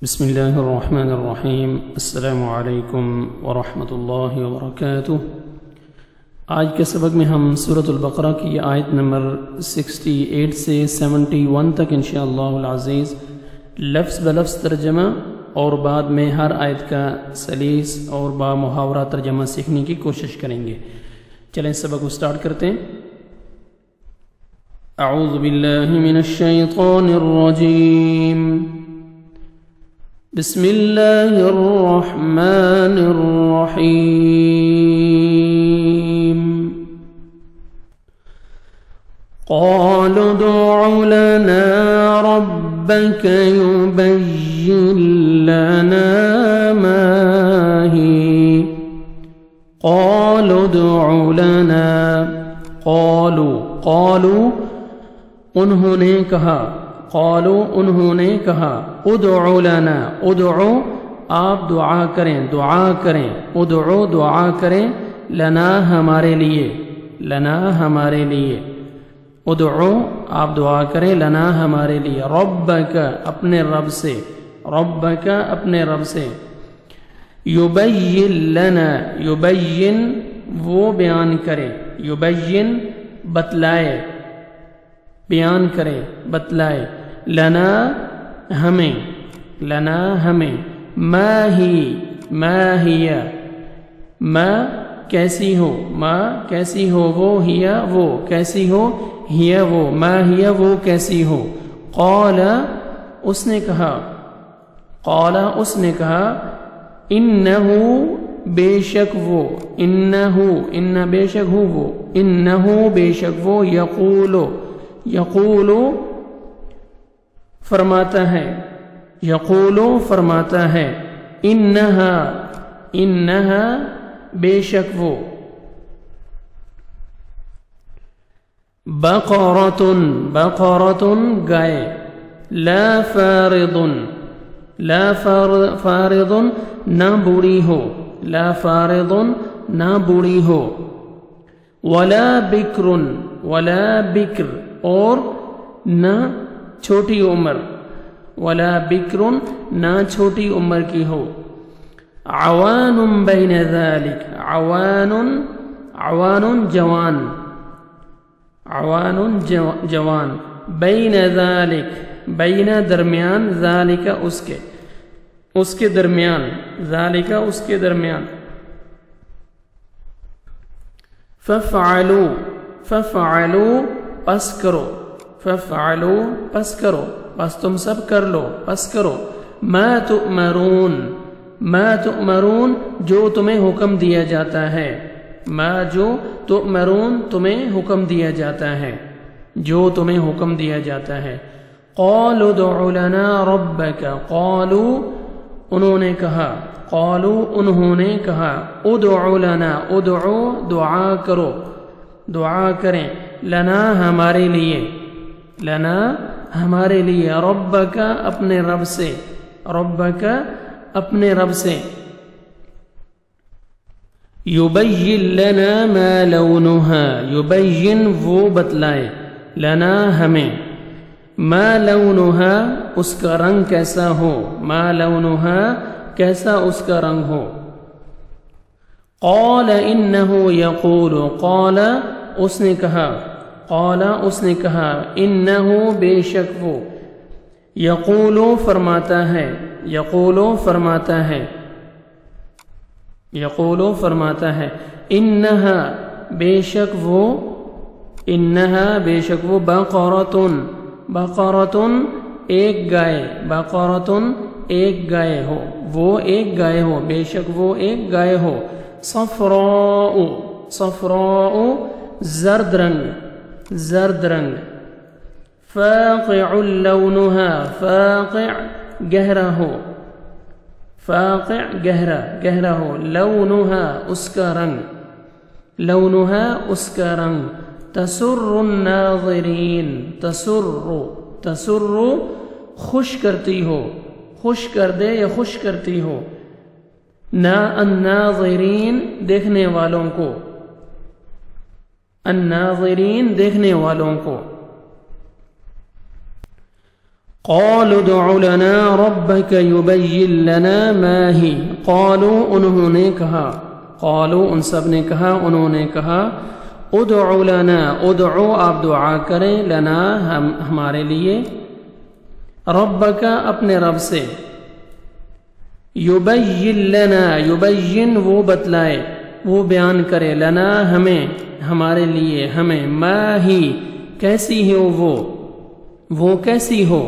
بسم اللہ الرحمن الرحیم۔ السلام علیکم ورحمۃ اللہ وبرکاتہ۔ آج کے سبق میں ہم سورۃ البقرہ کی آیت نمبر 68 سے 71 تک انشاءاللہ العزیز لفظ بلفظ ترجمہ اور بعد میں ہر آیت کا سلیس اور با محاورہ ترجمہ سیکھنے کی کوشش کریں گے۔ چلیں سبق کو سٹارٹ کرتے ہیں۔ اعوذ باللہ من الشیطان الرجیم، بسم اللہ الرحمن الرحیم۔ قالوا ادع لنا ربك يبين لنا ما هي قالوا ادع لنا قالوا انہوں نے کہا قالوا انہوں نے کہا ادعو لنا ادعو آپ دعا کریں ادعو دعا کریں لنا ہمارے لیے ادعو آپ دعا کریں لنا ہمارے لیے ربک اپنے رب سے یبین لنا یبین وہ بیان کرے یبین بتلائے بیان کرے بتلائے لنا ہمیں ما ہی ما کیسی ہو وہ کیسی ہو ما ہی وہ کیسی ہو قال اس نے کہا انہو بے شک وہ یقول فرماتا ہے انہا بے شک وہ بقرۃ گائے لا فارض نہ بوڑھی ہو ولا بکر اور نہ چھوٹی عمر کی ہو عوان بین ذالک عوان جوان بین درمیان ذالک اس کے درمیان ففعلوا پس کرو پس تم سب کر لو پس کرو ما تؤمرون جو تمہیں حکم دیا جاتا ہے قالوا ادع لنا ربك قالوا انہوں نے کہا ادع لنا ادعو دعا کریں لنا ہمارے لیے ربک اپنے رب سے یبین لنا ما لونها یبین وہ بتلائے لنا ہمیں ما لونها اس کا رنگ کیسا اس کا رنگ ہو قال انه یقول قال اس نے کہا انه بے شک وہ یقول فرماتا ہے انہا بے شک وہ بقرۃ ایک گائے ہو بے شک وہ ایک گائے ہو صفراء زرد رنگ فاقع لونها فاقع گہرا ہو لونها اس کا رنگ تسر الناظرین تسر خوش کرتی ہو الناظرین دیکھنے والوں کو قالوا ادع لنا ربك يبين لنا ما هي، قالوا انہوں نے کہا، قالوا ان سب نے کہا، انہوں نے کہا، ادع لنا، ادعو آپ دعا کریں، لنا ہمارے لیے، ربک اپنے رب سے، یبین لنا، یبین وہ بتلائے، وہ بیان کرے، لنا ہمیں، ہمارے لیے، ہمیں، ما ہی کیسی ہو وہ کیسی ہو،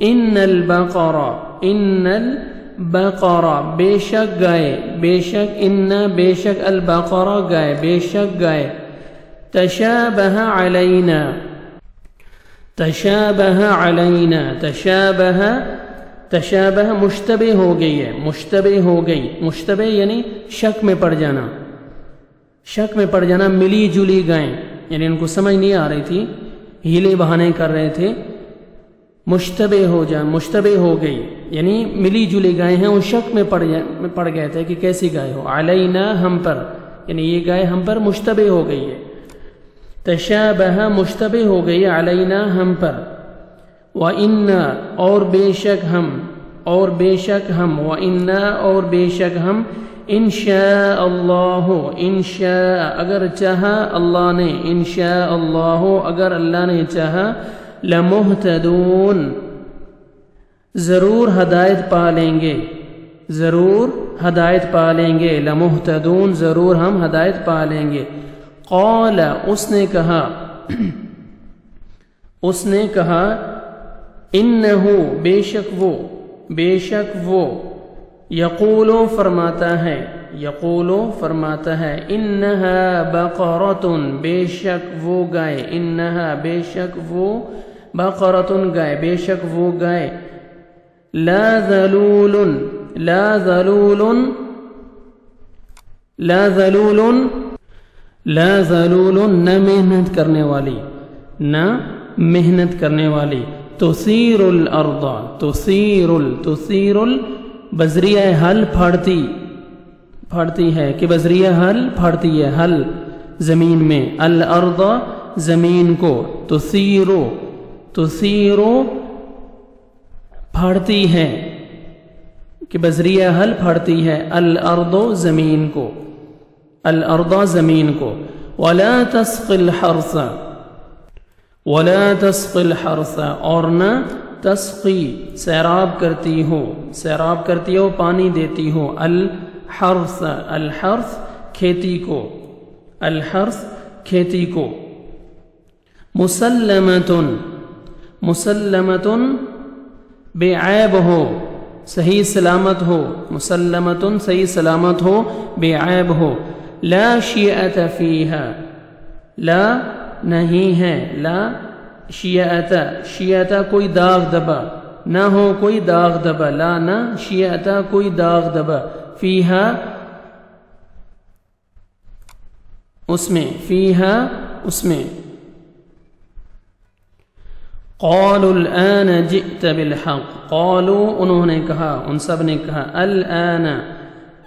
ان البقرہ، ان البقرہ بے شک گائے، بے شک ان بے شک البقرہ گائے، بے شک گائے، تشابہ علینا، تشابہ علینا، تشابہ مشتبہ ہو گئی ہے، مشتبہ ہو گئی، مشتبہ یعنی شک میں پڑ جانا، شک میں پڑ جانا، ملی جلی گائیں، یعنی ان کو سمجھ نہیں آ رہی تھی، ہیلے بہانے کر رہے تھے، مشتبہ ہو گئی، یعنی ملی جلی گائے ہیں، وہ شک میں پڑ گئے تھے کہ کیسی گائے ہو، علینا ہم پر، یعنی یہ گائے ہم پر مشتبہ ہو گئی ہے، تشابہ مشتبہ ہو گئی، علینا ہم پر، وَإِنَّا اور بے شک ہم، اور بے شک ہم، وَإِنَّا اور بے شک ہم، انشاء اللہ، انشاء اگر چاہا اللہ نے، انشاء اللہ اگر اللہ نے چاہا، لمہتدون ضرور ہدایت پا لیں گے، ضرور ہدایت پا لیں گے، لمہتدون ضرور ہم ہدایت پا لیں گے، قال اس نے کہا، اس نے کہا، انہو بے شک وہ یقولو فرماتا ہے، یقولو فرماتا ہے، انہا بقرتن بے شک وہ گائے، انہا بے شک وہ بقرتن گائے، بے شک وہ گائے، لا ذلول، لا ذلول، لا ذلول، لا ذلول نہ محنت کرنے والی، نہ محنت کرنے والی، تثیر الارض، تثیر بذریعہ حل پھاڑتی ہے، کہ بذریعہ حل پھاڑتی ہے، حل زمین میں، الارض زمین کو، تثیر پھاڑتی ہے، کہ بذریعہ حل پھاڑتی ہے، الارض زمین کو، الارض زمین کو، ولا تسقی الحرث، ولا تسقی الحرث اور نہ تسقی سیراب کرتی ہو، پانی دیتی ہو، الحرث، الحرث کھیتی کو، الحرث کھیتی کو، مسلمتن، مسلمتن بے عیب ہو، صحیح سلامت ہو، مسلمتن صحیح سلامت ہو، بے عیب ہو، لا شیعت فیہا، لا نہیں ہے، لا شیعت، شیعت کوئی داغ دبا، نہ ہو کوئی داغ دبا، لا نہ شیعت کوئی داغ دبا، فیہا اس میں، فیہا اس میں، قالوا الآن جئت بالحق، قالوا انہوں نے کہا، ان سب نے کہا، الآن،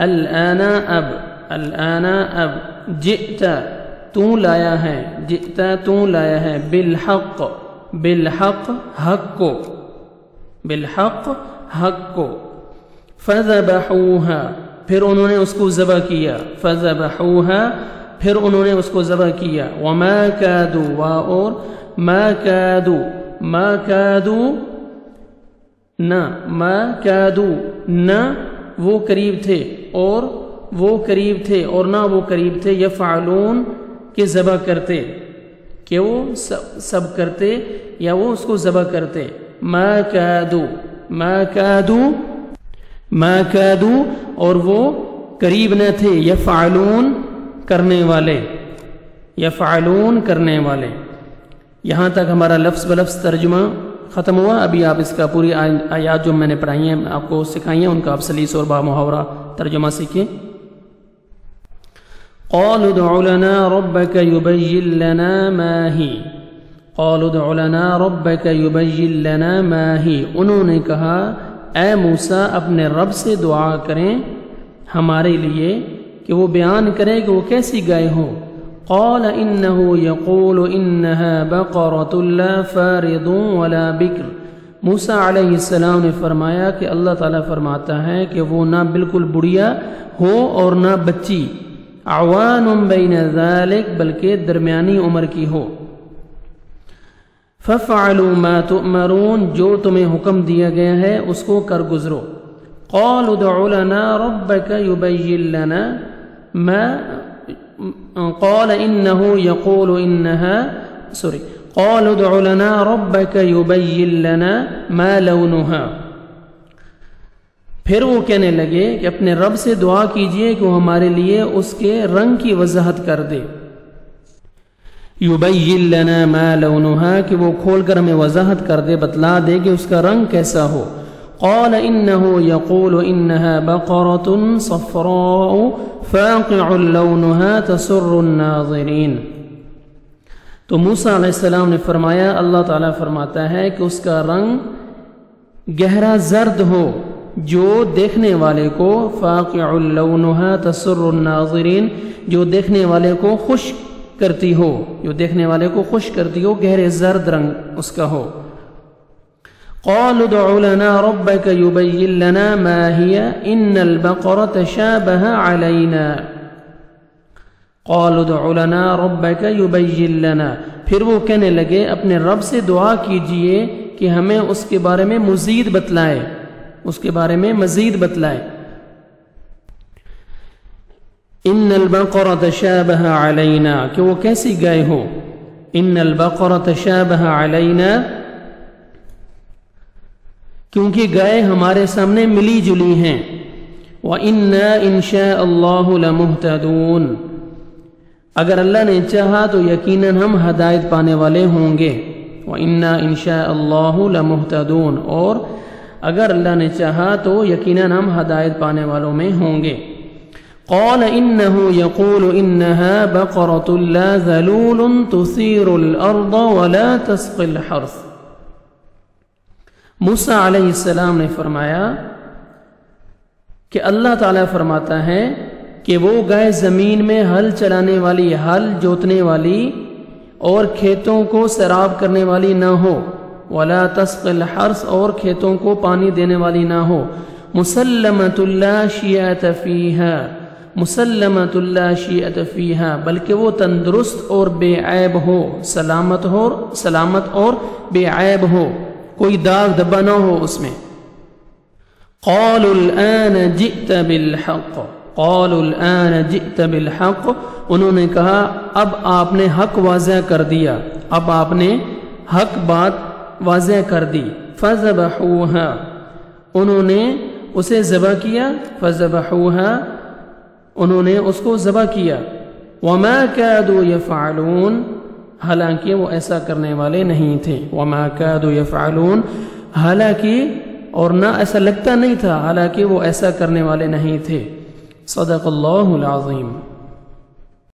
الآن اب، الآن اب، جئت تو لایا ہے، جئت تو لایا ہے، بالحق، بالحق حق کو، بالحق حق کو، فذبحوها پھر انہوں نے اس کو ذبح کیا، فذبحوها پھر انہوں نے اس کو ذبح کیا، وما كادوا اور ما كادوا، ما كادوا نہ، ما كادوا نہ وہ قریب تھے، اور وہ قریب تھے، اور نہ وہ قریب تھے، یفعلون کہ ذبح کرتے، کہ وہ سب کرتے یا وہ اس کو ذبح کرتے، ما كادوا، ما كادوا، ما كادوا اور وہ قریب نہ تھے، یفعلون کرنے والے، یفعلون کرنے والے۔ یہاں تک ہمارا لفظ بلفظ ترجمہ ختم ہوا۔ ابھی آپ اس کا پوری آیات جو میں نے پڑھائی ہیں آپ کو سکھائی ہیں، ان کا آپ سلیس اور با محاورہ ترجمہ سیکھیں۔ قالوا ادع لنا ربك يبين لنا ما هي، قالوا ادع لنا ربك يبين لنا ما هي، انہوں نے کہا اے موسیٰ اپنے رب سے دعا کریں ہمارے لیے کہ وہ بیان کرے کہ وہ کیسی گائے ہو۔ قال انه يقول انها بقرة لا فارض ولا بكر، موسیٰ علیہ السلام نے فرمایا کہ اللہ تعالیٰ فرماتا ہے کہ وہ نہ بالکل بڑھیا ہو اور نہ بچی، عوان بین ذالک بلکہ درمیانی عمر کی ہو۔ فَفْعَلُوا مَا تُؤْمَرُونَ جو تمہیں حکم دیا گیا ہے اس کو کر گزرو۔ قَالُوا ادْعُ لَنَا رَبَّكَ يُبَيِّن لَنَا مَا قَالَ إِنَّهُ يَقُولُ إِنَّهَا قَالُوا ادْعُ لَنَا رَبَّكَ يُبَيِّن لَنَا مَا لَوْنُهَا، پھر وہ کہنے لگے کہ اپنے رب سے دعا کیجئے کہ وہ ہمارے لیے اس کے رنگ کی وضاحت کر دے۔ یبین لنا ما لونها کہ وہ کھول کر ہمیں وضاحت کر دے، بتلا دے کہ اس کا رنگ کیسا ہو۔ قال انه يقول انها بقرة صفراء فاقع لونها تسر الناظرین۔ تو موسیٰ علیہ السلام نے فرمایا، اللہ تعالیٰ فرماتا ہے کہ اس کا رنگ گہرا زرد ہو جو دیکھنے والے کو، فاقع لونها تسر الناظرین جو دیکھنے والے کو خوش کرتی ہو، جو دیکھنے والے کو خوش کرتی ہو، گہرے زرد رنگ اس کا ہو۔ قالوا ادْعُ لَنَا رَبَّكَ يُبَيِّن لَنَا مَا هِيَ إِنَّ الْبَقَرَ تَشَابَهَ عَلَيْنَا قالوا ادْعُ لَنَا رَبَّكَ يُبَيِّن لَنَا، پھر وہ کہنے لگے اپنے رب سے دعا کیجئے کہ ہمیں اس کے بارے میں مزید بتلائے، اس کے بارے میں مزید بتلائے۔ ان البقرة تشابه علینا کہ وہ کیسی گائے ہو، ان البقرة تشابه علینا کیونکہ گائے ہمارے سامنے ملی جلی ہیں، وَإِنَّا إِن شَاءَ اللَّهُ لَمُهْتَدُونَ اگر اللہ نے چاہا تو یقیناً ہم ہدایت پانے والے ہوں گے، وَإِنَّا إِن شَاءَ اللَّهُ لَمُهْتَدُونَ اور اگر اللہ نے چاہا تو یقیناً ہم ہدایت پانے والوں میں ہوں گے۔ قال انه يقول انها بقرة لا ذلول تثير الارض ولا تسقي الحرث۔ موسیٰ علیہ السلام نے فرمایا کہ اللہ تعالیٰ فرماتا ہے کہ وہ گائے زمین میں ہل چلانے والی، ہل جوتنے والی اور کھیتوں کو سیراب کرنے والی نہ ہو، ولا تسقي الحرث اور کھیتوں کو پانی دینے والی نہ ہو، مسلمۃ لا شیاۃ فیہا، مسلمۃ لا شیاۃ فیہا بلکہ وہ تندرست اور بے عیب ہو، سلامت اور بے عیب ہو، کوئی داغ دبا نہ ہو اس میں۔ قالوا الآن جئت بالحق، قالوا الآن جئت بالحق انہوں نے کہا اب آپ نے حق واضح کر دیا، اب آپ نے حق بات واضح کر دی۔ فذبحوها انہوں نے اسے ذبح کیا، فذبحوها انہوں نے اس کو ذبح کیا۔ وما كادوا يفعلون حالانکہ وہ ایسا کرنے والے نہیں تھے، وما كادوا يفعلون حالانکہ اور نہ ایسا لگتا نہیں تھا، حالانکہ وہ ایسا کرنے والے نہیں تھے۔ صدق اللہ العظیم۔